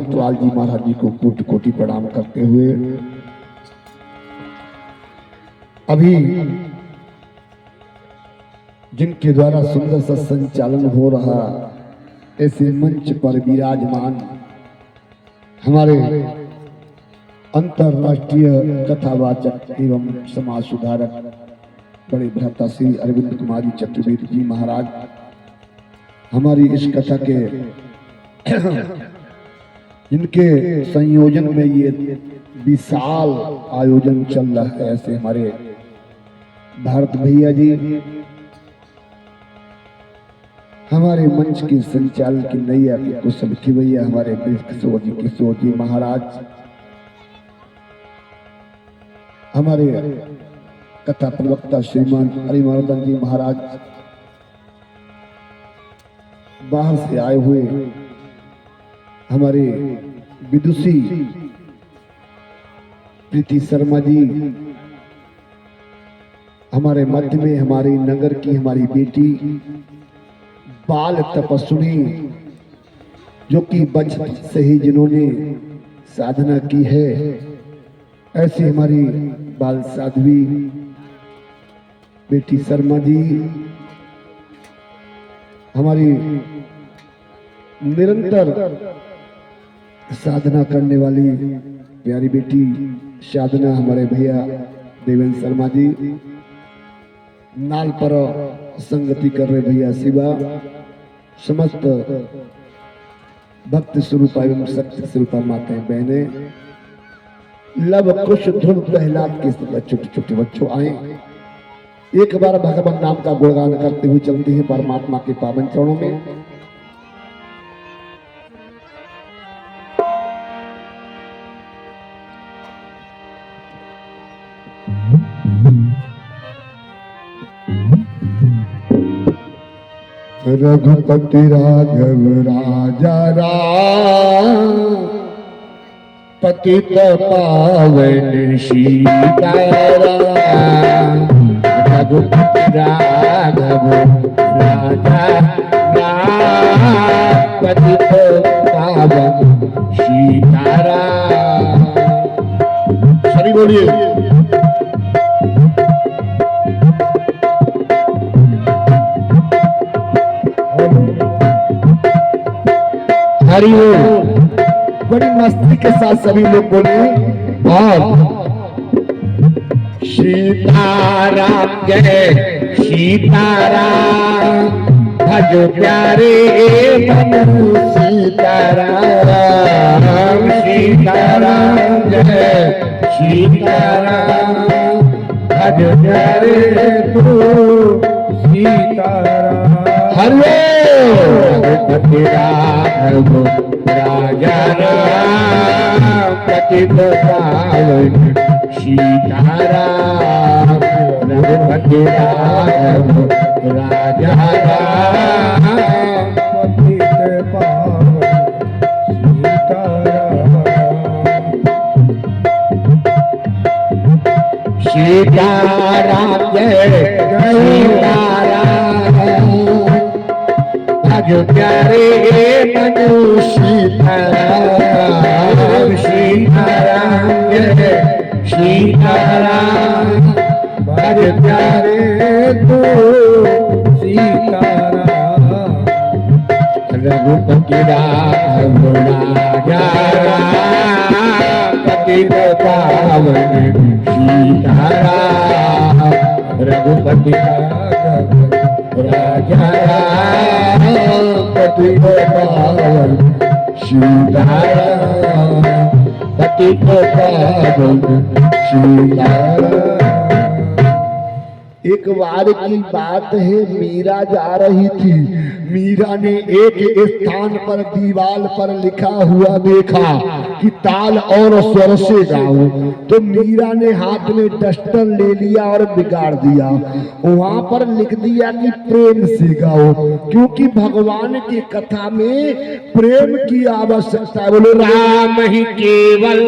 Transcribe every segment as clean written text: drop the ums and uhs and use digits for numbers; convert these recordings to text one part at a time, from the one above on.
भक्तवाल जी महाराज जी को कोटि कोटि प्रणाम करते हुए अभी जिनके द्वारा सुंदर सा संचालन हो रहा ऐसे मंच पर विराजमान हमारे अंतरराष्ट्रीय कथावाचक एवं समाज सुधारक बड़े भ्राता श्री अरविंद कुमारी चतुर्वेदी जी महाराज हमारी इस कथा के इनके संयोजन में ये विशाल आयोजन चल रहा है। ऐसे हमारे भारत भैया जी हमारे मंच के संचालन की नैया की कुशल की भैया हमारे किशोर जी महाराज हमारे कथा प्रवक्ता श्रीमान हरिमर्दन जी महाराज बाहर से आए हुए हमारे विदुषी प्रीति शर्मा जी हमारे मध्य में हमारे नगर की हमारी बेटी बाल तपस्विनी जो कि बचपन से ही जिन्होंने साधना की है ऐसी हमारी बाल साध्वी बेटी शर्मा जी हमारी निरंतर साधना करने वाली प्यारी बेटी साधना हमारे भैया देवेंद्र शर्मा जी नाल पर संगति कर रहे भैया शिवा समस्त भक्त स्वरूपा एवं शक्ति स्वरूपा माताएं बहने लव कुश ध्रुव प्रहलाद के छोटे छोटे बच्चों आए एक बार भगवान नाम का गुणगान करते हुए चलते हैं परमात्मा के पावन चरणों में। रघुपति राघव राजा राम पतित पावन सीताराम रघुपति राघव राजा राम पतित पावन सीताराम। सभी बोलिए हरि ओम। बड़ी मस्ती के साथ सभी लोग बोले और सीताराम जय सीताराम भज प्यारे मनु सीताराम सीताराम जय सीताराम भज प्यारे तू सीताराम। हरे रघुपति राघव राजा राम पतित पावन सीताराम रघुपति राघव राजा राम पतित पावन सीताराम। सीताराम जय सीताराम भज प्यारे मनु सीताराम सीताराम जय सीताराम भज प्यारे तू सीताराम। रघुपति राघव राजा राम पतित पावन सीताराम रघुपति राघव राजा राम पतित पावन सीताराम पतित पावन सीताराम। एक बार की बात है मीरा जा रही थी। मीरा ने एक स्थान पर दीवार पर लिखा हुआ देखा कि ताल और स्वर से गाओ। तो मीरा ने हाथ में डस्टर ले लिया और बिगाड़ दिया। वहां पर लिख दिया कि प्रेम से गाओ, क्योंकि भगवान की कथा में प्रेम की आवश्यकता। बोलो राम ही केवल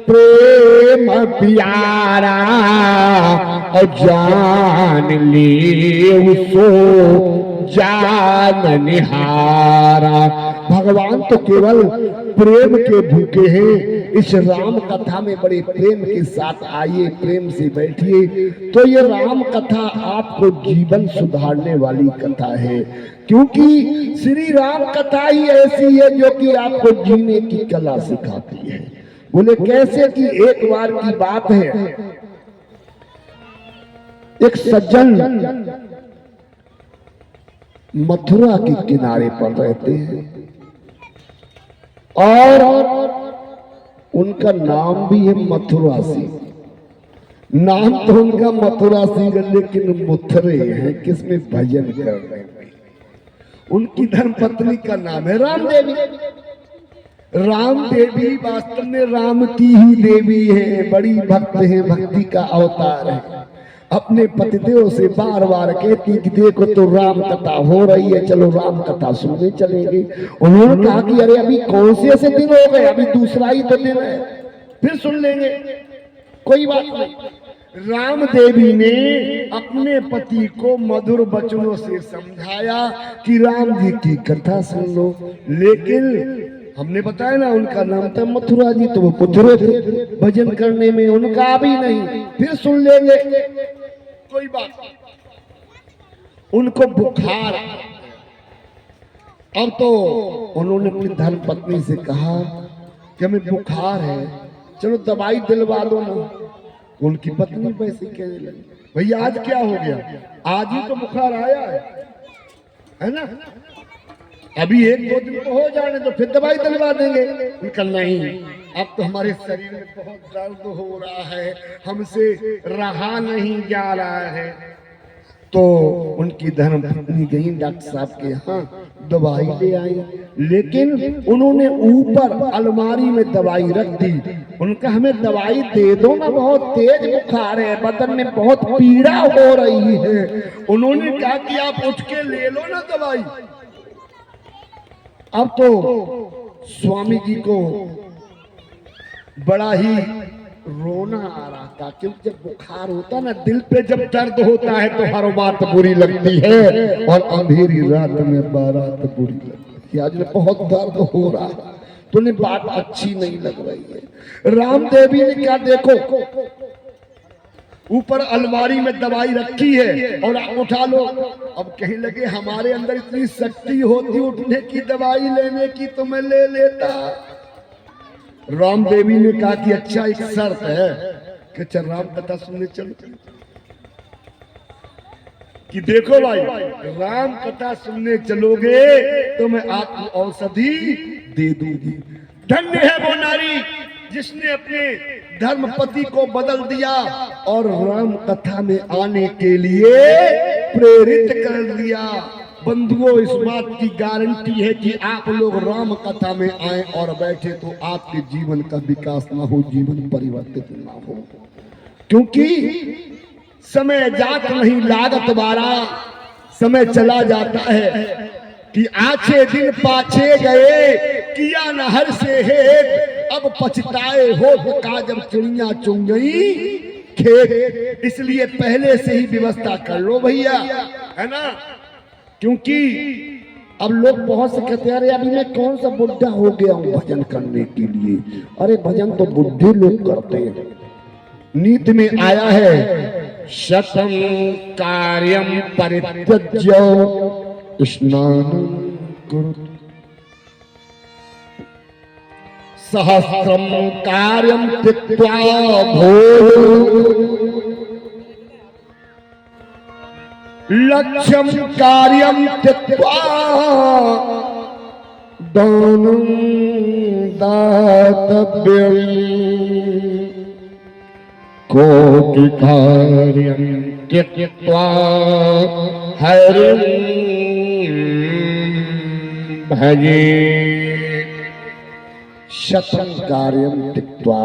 प्रेम प्यारा और जान ले उसो जान निहारा। भगवान तो केवल प्रेम के भूखे हैं। इस राम कथा में बड़े प्रेम के साथ आइए, प्रेम से बैठिए। तो ये राम कथा आपको जीवन सुधारने वाली कथा है, क्योंकि श्री राम कथा ही ऐसी है जो कि आपको जीने की कला सिखाती है। बोले कैसे? कि एक बार की बात है, एक सज्जन मथुरा के किनारे पर रहते हैं और उनका नाम भी है मथुरा सिंह। नाम तो उनका मथुरा सिंह है, लेकिन मुथरे हैं किसमें? भजन करने में। उनकी धर्मपत्नी का नाम है राम देवी। राम देवी वास्तव में राम की ही देवी है, बड़ी भक्त है, भक्ति का अवतार है। अपने पतिदेव से बार बार कहती कि देखो तो राम कथा हो रही है, चलो राम कथा सुनने चलेंगे। उन्होंने कहा कि अरे अभी कौन से ऐसे दिन हो गए, अभी दूसरा ही तो दिन है, फिर सुन लेंगे, कोई बात नहीं। राम देवी ने अपने पति को मधुर वचनों से समझाया कि राम जी की कथा सुन लो, लेकिन हमने बताया ना उनका नाम था मथुरा जी, तो वो पुथरे थे, भजन करने में उनका भी नहीं, फिर सुन लेंगे, कोई बात नहीं। उनको बुखार, अब तो उन्होंने अपनी धर्मपत्नी से कहा कि हमें बुखार है, चलो दवाई दिलवा दो ना। उनकी पत्नी वैसे कहने लगी, भैया आज क्या हो गया? आज ही तो बुखार आया है ना, अभी एक दो दिन तो हो जाने तो फिर दवाई दिलवा देंगे। उनका नहीं, अब तो हमारे शरीर में बहुत दर्द हो रहा है, हमसे रहा नहीं जा रहा है। तो उनकी धर्मपत्नी गई डॉक्टर साहब के यहाँ, दवाई ले आई, लेकिन उन्होंने ऊपर अलमारी में दवाई रख दी। उनका हमें दवाई दे दो ना, बहुत तेज बुखार है, बदन में बहुत पीड़ा हो रही है। उन्होंने कहा कि आप उठ के ले लो ना दवाई। अब तो स्वामी जी को बड़ा ही रोना आ रहा था, क्योंकि जब बुखार होता है ना, दिल पे जब दर्द होता है तो हर बात बुरी लगती है, और अंधेरी रात में बारात बुरी लगती है। आज बहुत दर्द हो रहा है, तो उन्हें बात अच्छी नहीं लग रही है। राम देवी ने क्या, देखो ऊपर अलमारी में दवाई रखी है और आप उठा लो। अब कहीं लगे हमारे अंदर इतनी शक्ति होती उठने की, दवाई लेने की, तो मैं ले लेता। राम देवी ने कहा कि अच्छा एक शर्त है कि चल राम कथा सुनने चलो। कि देखो भाई, राम कथा सुनने चलोगे तो मैं आपको औषधि दे दूंगी। धन्य है वो नारी जिसने अपने धर्मपति को बदल दिया और राम कथा में आने के लिए प्रेरित कर दिया। बंधुओं, इस बात की गारंटी है कि आप लोग राम कथा में आए और बैठे तो आपके जीवन का विकास ना हो, जीवन परिवर्तित ना हो, क्योंकि समय जात नहीं लागत वारा, समय चला जाता है कि आछे दिन पाछे गए, किया न हर से हेत, अब पछताए हो का जब चिड़िया चुन गई खेत। इसलिए पहले से ही व्यवस्था कर लो भैया, है ना, क्योंकि अब लोग बहुत से कहते हैं अरे अभी मैं कौन सा बुढ़ा हो गया हूँ भजन करने के लिए। अरे भजन तो बुढ़े लोग करते हैं। नीति में आया है शतम कार्यम परित्यज्य स्नानं कुरु, सहस्रम कार्यम त्यक्त्वा भोजनं, लक्ष्यम कार्यम त्यक्त्वा दानं दातव्यम्, कोटि कार्यम त्यक्त्वा हरिं भजे, शतं कार्यम त्यक्त्वा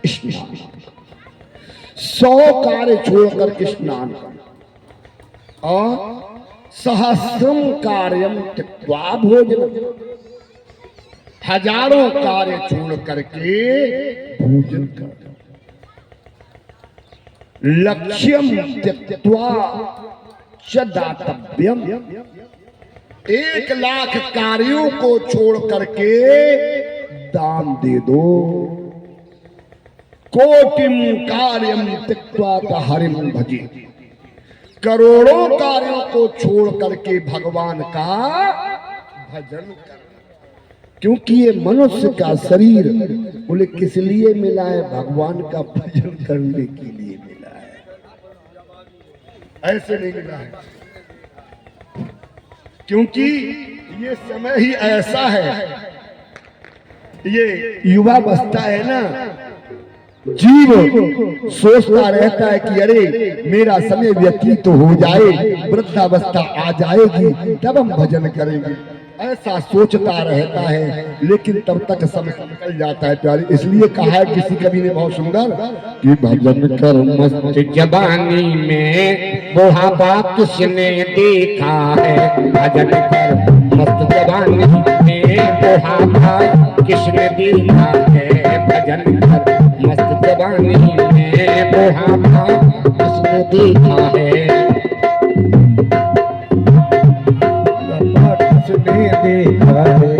स्नान, 100 कार्य छोड़कर के स्नान, और सहस्रम कार्यम त्यक्त्वा भोजन, हजारों कार्य छोड़ करके भोजन कर। लक्ष्यम त्यक्त्वा च दातव्यम। 1,00,000 कार्यों को छोड़ करके दान दे दो। कोटिम कार्यम त्यक्त्वा च हरिम भजे। करोड़ों कार्यों को छोड़ करके भगवान का भजन कर। क्योंकि ये मनुष्य का शरीर बोले किस लिए मिला है? भगवान का भजन करने के लिए मिला है, ऐसे नहीं मिला है। क्योंकि ये समय ही ऐसा है, ये युवावस्था है ना, जीव सोचता रहता है कि अरे मेरा समय व्यतीत हो जाए, वृद्धावस्था आ जाएगी तब हम भजन करेंगे, ऐसा सोचता रहता है। लेकिन तब तक समय निकल जाता है प्यारी। इसलिए कहा है किसी कवि ने बहुत सुंदर कि भजन कर मस्त जवानी में बुढ़ापा किसने देखा है। भजन कर मस्त जवानी में बुढ़ापा किसने देखा है। भजन कर मस्त जवानी में बुढ़ापा किसने देखा है। किसने देखा है,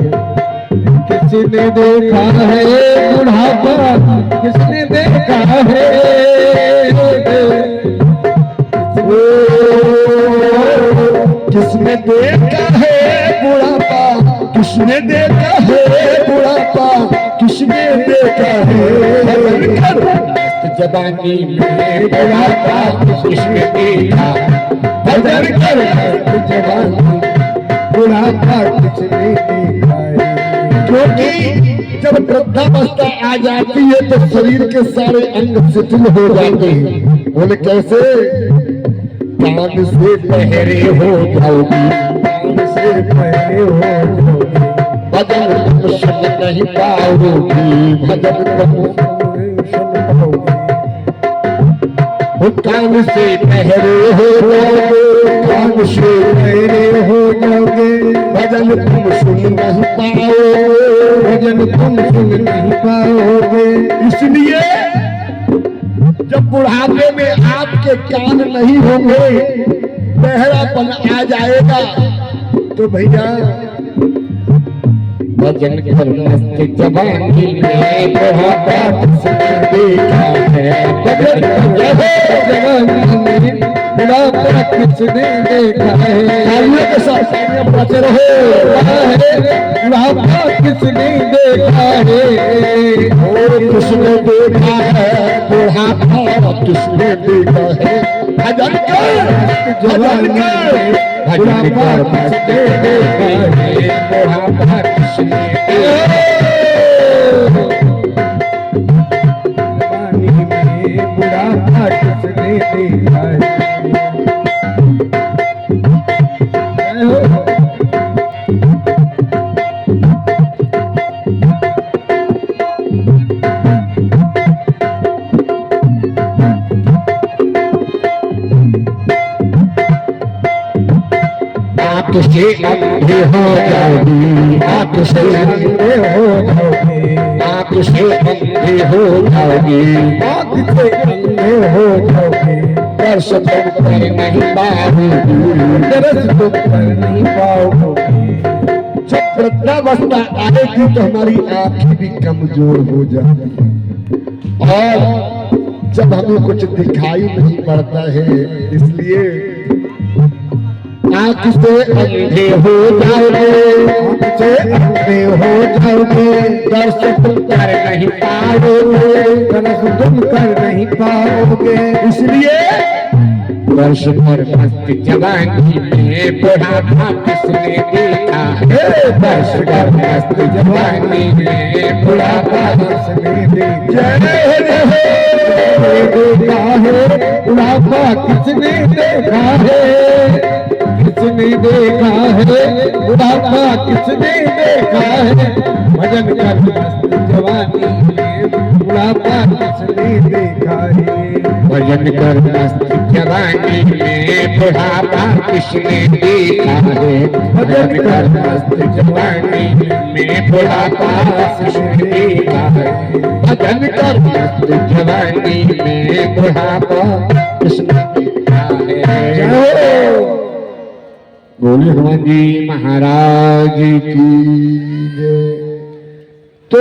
किसने देखा है बुढ़ापा, किसने देखा है। किसने देखा है बुढ़ापा, किसने देखा है बुढ़ापा, किसने देखा है। जवानी में बुढ़ापा किसने देखा। भजन कर जवानी बुढ़ापा किसने देखा है। क्योंकि जब वृद्धावस्था आ जाती है तो शरीर के सारे अंग शिथिल हो जाते हैं। बोले कैसे? कान से पहरे हो जाओगी, कान से पहरे हो जाओगी, भजन तुम सुन नहीं पाओगी, भजन तुम सुन पाओगी। कान से पहरे हो जाओगे, कान से पहरे हो जाओगे, भजन तुम सुन नहीं पाओगे, भजन तुम सुन नहीं पाओगे। इसलिए जब बुढ़ापे में आपके कान नहीं होंगे, बहरापन आ जाएगा, तो भैया भजन कर मस्त जवानी में बुढ़ापा किसने देखा है। भजन कर जवानी में बुढ़ापा किसने देखा है। तालियों के साथ बचे रहो। बुढ़ापा किसने देखा है। किसने देखा है बुढ़ापा, किसने देखा है। भजन कर जवानी में बुढ़ापा किसने देखा है। बुढ़ापा किसने जवानी में बुढ़ापा किसने देखा है। आँख से अंधे हो जाओगी, आँख से अंधे हो जाओगी, आँख से अंधे हो जाओगी, आँख से अंधे हो जाओगी। दर्श तुम कर नहीं पाओगी, दर्श तुम कर नहीं पाओगी। जब वृद्धावस्था आएगी तो हमारी आँखें भी कमजोर हो जाती है और जब हमें कुछ दिखाई नहीं पड़ता है, इसलिए आँख से अंधे हो जाओगे, आँख से अंधे हो जाओगे। दर्शन तुम कर नहीं पाओगे, दर्शन तुम कर नहीं पाओगे। इसलिए वर्ष पर मस्त जवानी में बुढ़ापा किसने देखा है। वर्ष पर मस्त जवानी में बुढ़ापा किसने देखा है। बुढ़ापा किसने देखा है। किसने देखा है बुढ़ापा, किसने देखा है। भजन कर मस्त जवानी में बुढ़ापा किसने देखा है। भजन कर मस्त जवानी में बुढ़ापा किसने देखा है। भजन कर मस्त जवानी में बुढ़ापा किसने देखा है। भजन कर मस्त जवानी में बुढ़ापा किसने देखा है। बोले हनुमान जी महाराज की जय। तो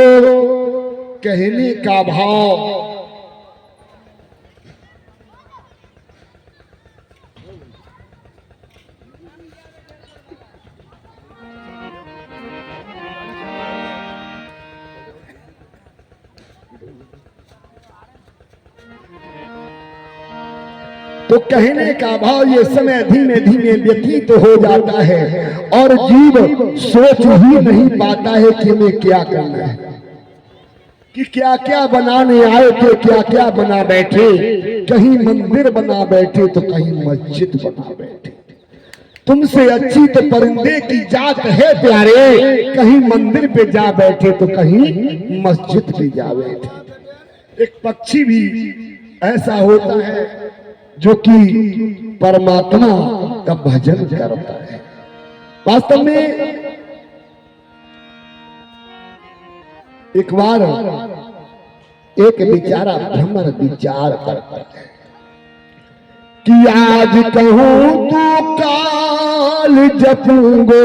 कहने का भाव ये समय धीमे धीमे व्यतीत तो हो जाता है और जीव सोच ही नहीं पाता है कि हमें क्या करना है, कि क्या क्या बनाने आए थे क्या क्या बना बैठे। कहीं मंदिर बना बैठे तो कहीं मस्जिद बना बैठे। तुमसे अच्छी तो परिंदे की जात है प्यारे, कहीं मंदिर पे जा बैठे तो कहीं मस्जिद पे जा बैठे। एक पक्षी भी ऐसा होता है जो कि परमात्मा का भजन करता है। वास्तव में एक बार एक बेचारा भ्रमर विचार करता है कि आज कहूं तो काल जपूंगो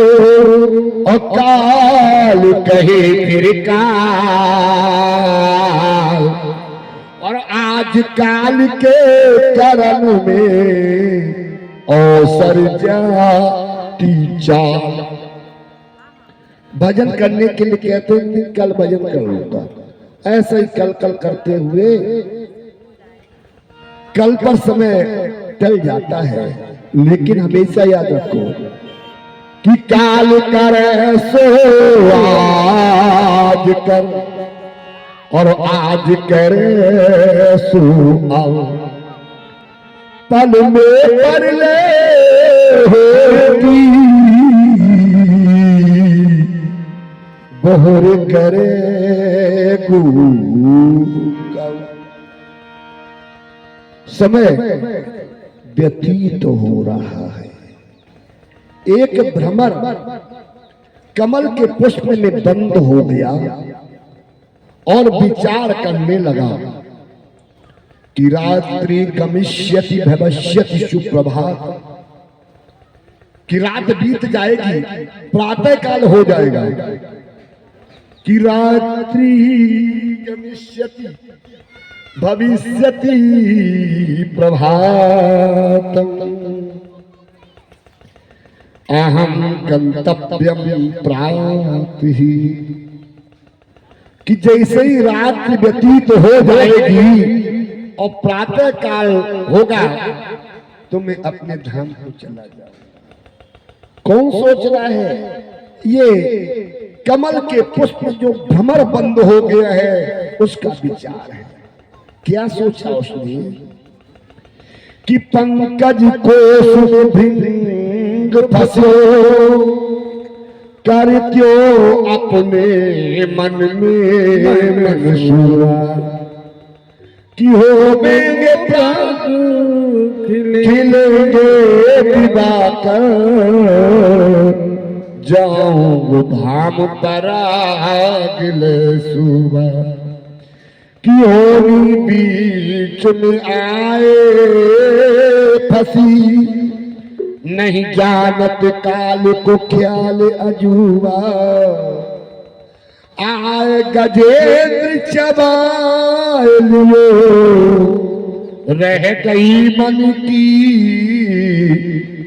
और काल कहे फिर काल, और आज काल के करण में अवसर जाती चाल। भजन करने के लिए कहते हैं कल भजन कर लूंगा, ऐसे ही कल कल करते हुए कल पर समय टल जाता है। लेकिन हमेशा याद रखो कि काल करे सो आज कर और आज करे सो आओ, पल में कर ले होगी बोहर करे समय व्यतीत हो रहा है। एक भ्रमर कमल के पुष्प में बंद हो गया और विचार करने लगा कि रात्रि गमिष्यति भविष्यति सुप्रभात, कि रात बीत जाएगी प्रातः काल हो जाएगा, कि रात्रि गमिष्यति भविष्यति प्रभातम अहम गंतव्यम प्रातः, कि जैसे ही रात व्यतीत हो जाएगी और प्रातः काल होगा तो मैं अपने धाम को चला जाऊंगा। कौन सोच रहा है? ये कमल के पुष्प जो भ्रमर बंद हो गया है उसका विचार है। क्या सोचा उसने कि पंकज को भृंग फंसो कर क्यों अपने मन में मंसूरा, कि होवेंगे प्राण खिलेंगे दिवाकर, जाऊं धाम पर अगले सुबह, कि होनी बीच में आए फंसी, नहीं जानत काल को ख्याल अजूबा, आए गजेंद्र चबाए लिए रह गई मन की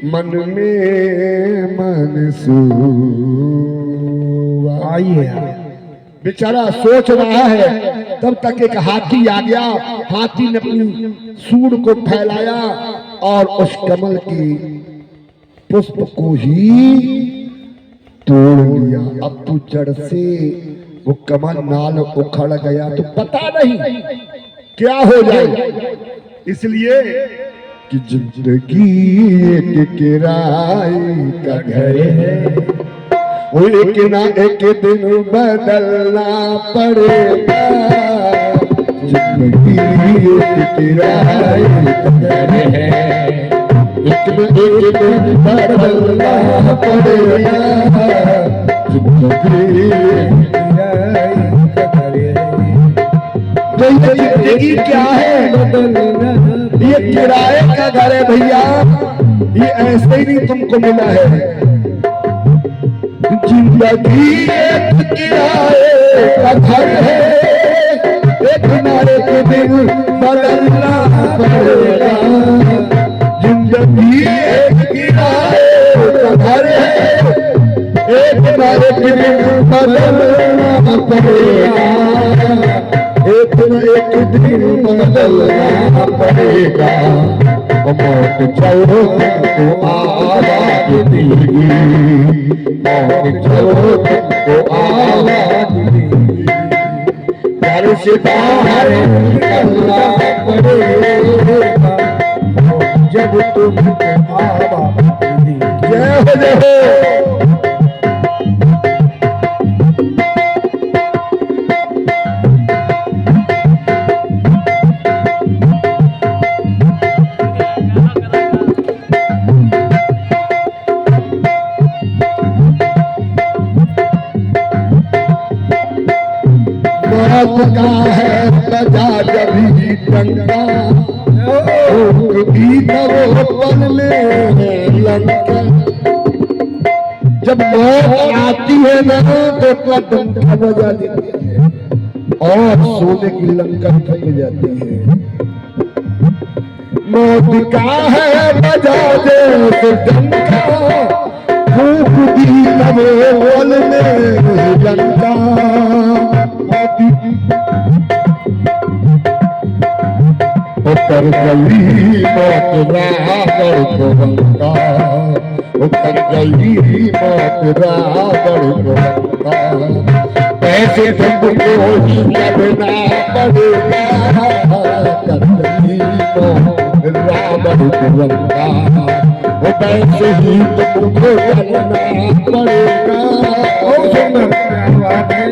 मन में मनसूबा। आइए बेचारा सोच रहा है, तब तक एक हाथी आ गया। हाथी ने अपनी सूंड को फैलाया और उस कमल की पुष्प को ही तोड़ लिया। अब तो जड़ से वो कमल नाल उखड़ गया तो पता नहीं क्या हो जाए। इसलिए कि जिंदगी एक किराए का घर है, वो एक ना एक दिन बदलना पड़ेगा। जिंदगी एक किराए का घर है, एक न एक दिन बदलना पड़ेगा, जिंदगी एक किराए का घर है। तो ये जिंदगी क्या है? ये किराए का घर है भैया, ये ऐसे ही नहीं तुमको मिला है। जिंदगी एक किराए का घर है, एक न एक दिन बदलना पड़ेगा, जिंदगी एक किराए का घर है, एक न एक दिन बदलना पड़ेगा, एक न एक दिन बदलना पड़ेगा। मौत चलो तुमको आवाज देगी, मौत चलो तुमको आवाज देगी, घर से बाहर निकलना पड़ेगा, जब तुमको आवाज देगी। जय हो जय हो। मौत का है बजा जभी डंका, भूख भी तब पल में लंका। जब मौत आती है ना तो कदम का बजा देती है और सोने की लंका थक जाती है। मौत का है बजा जैसे डंका, भूख भी तब पल में लंका। उतर गई मौत रावण को लंका, उतर गई मौत रावण को लंका। पैसे तुमको ही करना पड़ेगा, कर गई मौत रावण को लंका, पैसे ही तुमको करना पड़ेगा। ओ सुंदर बात है।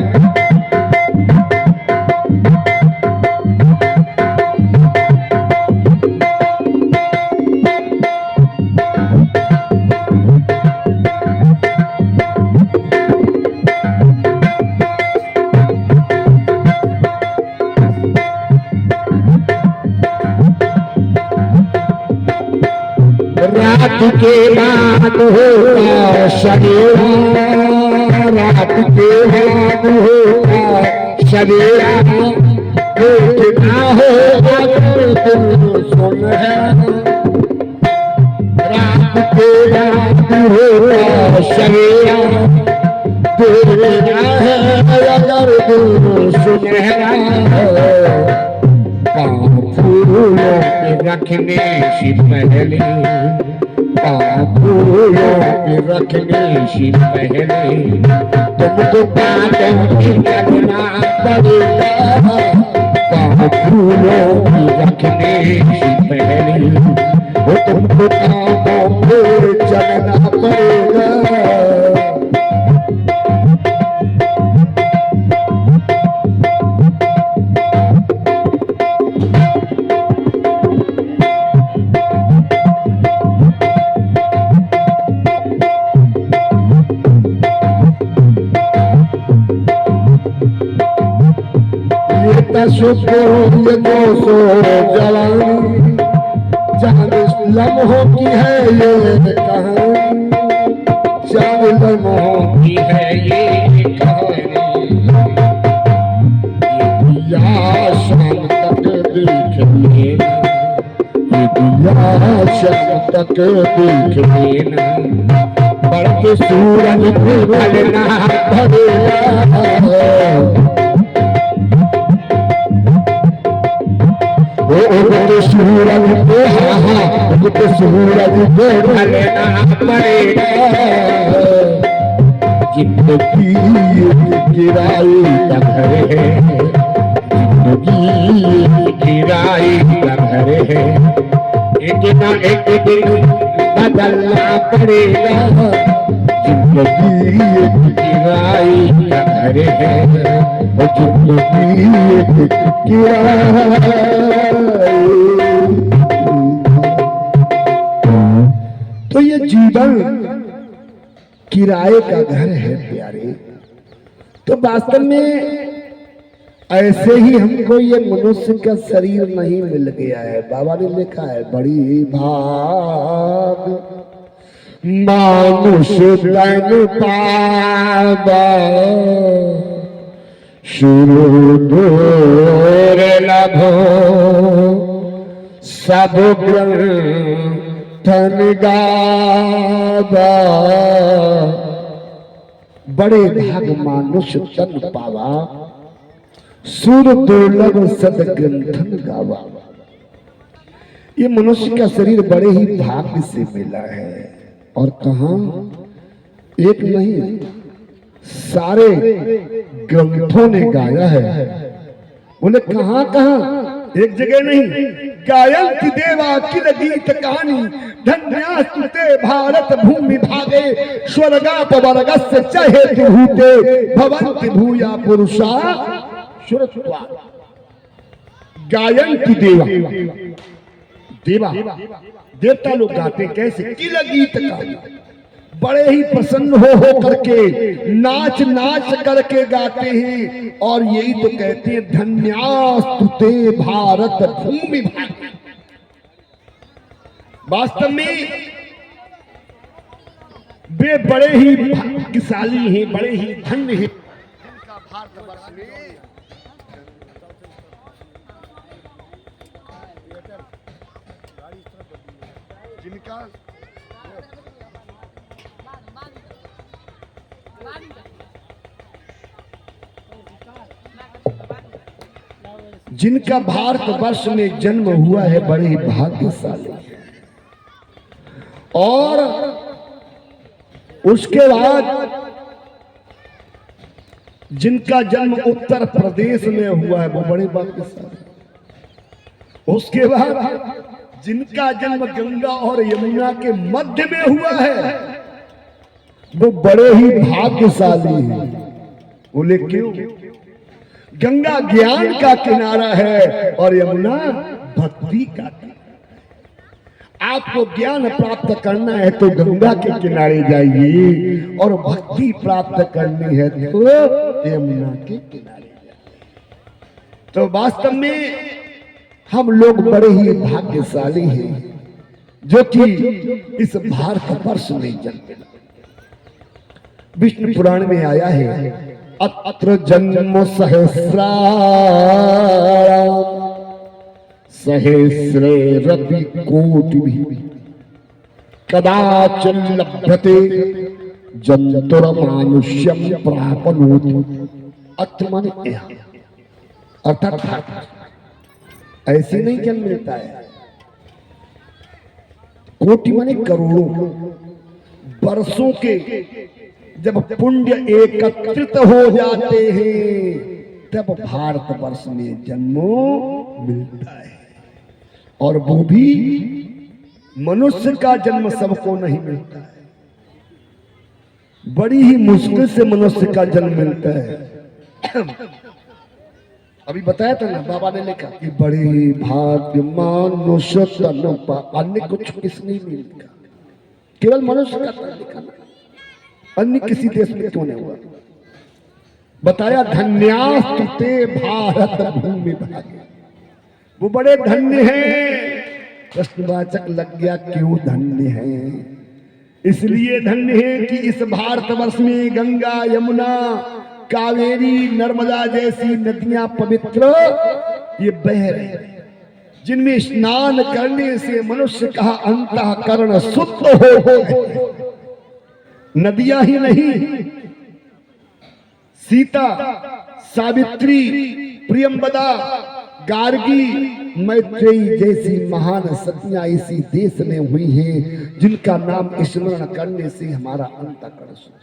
रात के बाद होगा सवेरा, रात के बाद होगा सवेरा, देखना होगा तुम सुनहरा। रात के बाद होगा सवेरा, देखना है अगर तुम सुनहरा। फूलों पे रखने से पहले, फूलों पे रखने से पहले तुमको कागज करना पड़ेगा। फूलों पे रखने से पहले तुमको कागों पे चलना पड़ेगा। शुक्र ये 200 जवानी, चांद लम्हों की है ये कहानी, चांद लम्हों की है ये कहानी। ये दिया शाम तक देख लेना, ये दिया शाम तक देख लेना, बढ़ के सूरज पे ढलना पड़ेगा। सूरज पे सूरज पे ढलना पड़ेगा। जिंदगी किराए का घर है, जिंदगी किराए का घर है, एक न एक दिन बदलना पड़ेगा। जिंदगी एक किराए का घर है, वो जिंदगी एक किराए। तो ये जीवन किराए का घर है प्यारे। तो वास्तव में ऐसे ही हमको ये मनुष्य का शरीर नहीं मिल गया है। बाबा ने लिखा है बड़ी भाग मानुष तन पावा शुरू दूर लभो सब ग्रंथन गावा। बड़े भाग मानुष तन पावा सुर दुर्लभ सदग्रंथन गावा। ये मनुष्य का शरीर बड़े ही भाग्य से मिला है। और कहा एक नहीं सारे ग्रंथों ने गाया है। बोले कहां कहां, एक जगह नहीं। गायन की देवा किल गीत कहानी धन्यास्तुते भारत भूमि भागे स्वर्गाप वर्गस्य चाहे तुहूते भवन्ति भूया पुरुषा सुरत्वा। गायन की देवा देवा देवता लोग गाते कैसे किल गीत का, बड़े ही प्रसन्न हो करके नाच नाच करके गाते हैं। और यही तो कहते हैं धन्यास्तुते भारत भूमि भागे। वास्तव में वे बड़े ही भाग्यशाली हैं, बड़े ही धन्य हैं। भारतवर्ष में जिनका जिनका भारतवर्ष में जन्म हुआ है बड़े ही भाग्यशाली है। और उसके बाद जिनका जन्म उत्तर प्रदेश में हुआ है वो बड़े भाग्यशाली। उसके बाद जिनका जन्म गंगा और यमुना के मध्य में हुआ है वो बड़े ही भाग्यशाली हैं। बोले क्यों? गंगा ज्ञान का किनारा है और यमुना भक्ति का। आपको ज्ञान प्राप्त करना है तो गंगा के किनारे जाइए, और भक्ति प्राप्त करनी है तो यमुना के किनारे जाइए। तो वास्तव में हम लोग बड़े ही भाग्यशाली हैं जो कि इस भारतवर्ष में जन्मे। विष्णु पुराण में आया है अत्र जन्म सहस्रा सहस्रे रवि कोटि कदाचन लभ्यते जंतुर मानुष्यम प्रापनोति। अत्र माने अर्थात ऐसे नहीं जन्म मिलता है। कोटि माने करोड़ों वर्षों के जब पुण्य एकत्रित हो जाते हैं तब भारतवर्ष में जन्म मिलता है। और वो भी मनुष्य का जन्म सबको नहीं मिलता है, बड़ी ही मुश्किल से मनुष्य का जन्म मिलता है। अभी बताया था ना, बाबा ने लिखा कि बड़े भाग्य मनुष्य तन पा, अन्य कुछ किस नहीं मिलता, केवल मनुष्य का तन लिखा ना, अन्य किसी देश में क्यों नहीं हुआ। बताया धन्यास्तुते भारत भूमि भागे, वो बड़े धन्य हैं। प्रश्नवाचक लग गया क्यों धन्य हैं? इसलिए धन्य है कि इस भारतवर्ष में गंगा यमुना कावेरी नर्मदा जैसी नदियां पवित्र ये बह रही हैं, जिनमें स्नान करने से मनुष्य का अंतःकरण शुद्ध हो। नदियां ही नहीं, सीता, सावित्री, प्रियंवदा, गार्गी, मैत्रेयी जैसी महान सतियां इसी देश में हुई हैं, जिनका नाम स्मरण करने से हमारा अंतःकरण शुद्ध।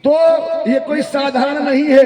तो ये कोई साधारण नहीं है,